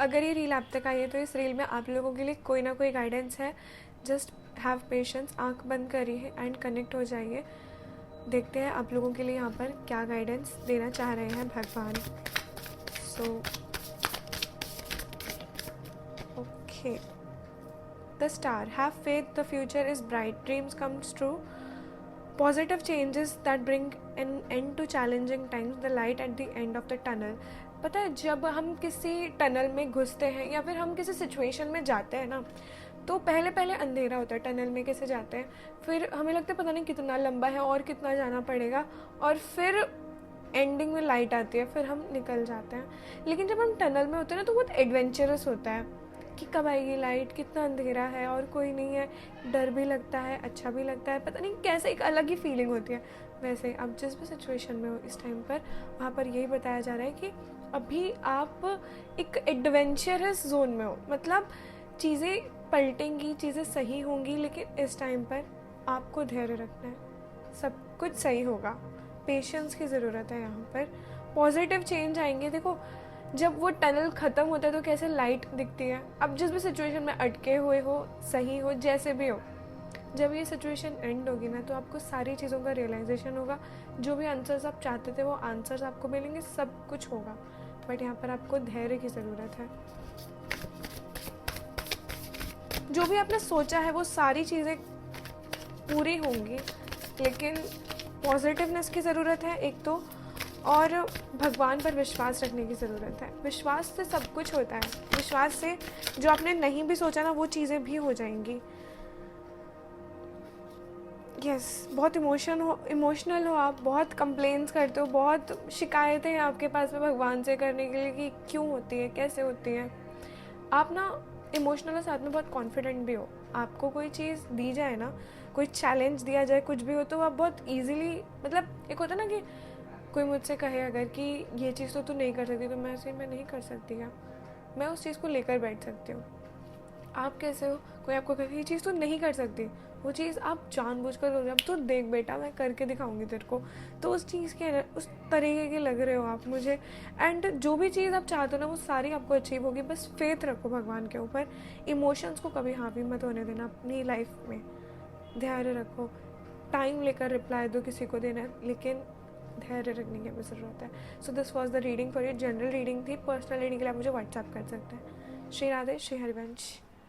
अगर ये रील आप तक आई है तो इस रील में आप लोगों के लिए कोई ना कोई गाइडेंस है. जस्ट हैव पेशेंस, आंख बंद करिए एंड कनेक्ट हो जाइए. देखते हैं आप लोगों के लिए यहाँ पर क्या गाइडेंस देना चाह रहे हैं भगवान. So okay. The star, have faith, the future is bright, dreams comes true, positive changes that bring an end to challenging times, the light at the end of the tunnel. पता है जब हम किसी टनल में घुसते हैं या फिर हम किसी सिचुएशन में जाते हैं ना, तो पहले पहले अंधेरा होता है. टनल में कैसे जाते हैं, फिर हमें लगता है पता नहीं कितना लंबा है और कितना जाना पड़ेगा, और फिर एंडिंग में लाइट आती है, फिर हम निकल जाते हैं. लेकिन जब हम टनल में होते हैं ना तो बहुत एडवेंचरस होता है कि कब आएगी लाइट, कितना अंधेरा है और कोई नहीं है. डर भी लगता है, अच्छा भी लगता है, पता नहीं कैसे एक अलग ही फीलिंग होती है. वैसे आप जिस भी सिचुएशन में हो इस टाइम पर, वहाँ पर यही बताया जा रहा है कि अभी आप एक एडवेंचरस जोन में हो. मतलब चीज़ें पलटेंगी, चीज़ें सही होंगी, लेकिन इस टाइम पर आपको धैर्य रखना है. सब कुछ सही होगा. पेशेंस की ज़रूरत है यहाँ पर. पॉजिटिव चेंज आएंगे. देखो जब वो टनल ख़त्म होता है तो कैसे लाइट दिखती है. अब जिस भी सिचुएशन में अटके हुए हो, सही हो, जैसे भी हो, जब ये सिचुएशन एंड होगी ना तो आपको सारी चीज़ों का रियलाइजेशन होगा. जो भी आंसर्स आप चाहते थे वो आंसर्स आपको मिलेंगे, सब कुछ होगा. बट यहाँ पर आपको धैर्य की ज़रूरत है. जो भी आपने सोचा है वो सारी चीज़ें पूरी होंगी, लेकिन पॉजिटिवनेस की ज़रूरत है एक तो, और भगवान पर विश्वास रखने की ज़रूरत है. विश्वास से सब कुछ होता है. विश्वास से जो आपने नहीं भी सोचा ना वो चीज़ें भी हो जाएंगी. यस, बहुत इमोशनल हो आप, बहुत कंप्लेंट्स करते हो, बहुत शिकायतें हैं आपके पास में भगवान से करने के लिए कि क्यों होती है, कैसे होती है. आप ना इमोशनल और साथ में बहुत कॉन्फिडेंट भी हो. आपको कोई चीज़ दी जाए ना, कोई चैलेंज दिया जाए, कुछ भी हो, तो आप बहुत ईजिली, मतलब एक होता ना कि कोई मुझसे कहे अगर कि ये चीज़ तो तू नहीं कर सकती, तो मैं नहीं कर सकती क्या, मैं उस चीज़ को लेकर बैठ सकती हूँ. आप कैसे हो, कोई आपको कहे ये चीज़ तो नहीं कर सकती, वो चीज़ आप जानबूझकर हो, जब तू देख बेटा मैं करके दिखाऊंगी तेरे को, तो उस चीज़ के उस तरीके के लग रहे हो आप मुझे. एंड जो भी चीज़ आप चाहते हो ना वो सारी आपको अचीव होगी. बस फेथ रखो भगवान के ऊपर. इमोशंस को कभी हावी मत होने देना अपनी लाइफ में. धैर्य रखो. टाइम लेकर रिप्लाई दो किसी को देना है, लेकिन धैर्य रखने की भी ज़रूरत है. So this was the reading for you. General reading थी. पर्सनल रीडिंग के लिए आप मुझे व्हाट्सएप कर सकते हैं. श्री राधे, श्री हरिवंश.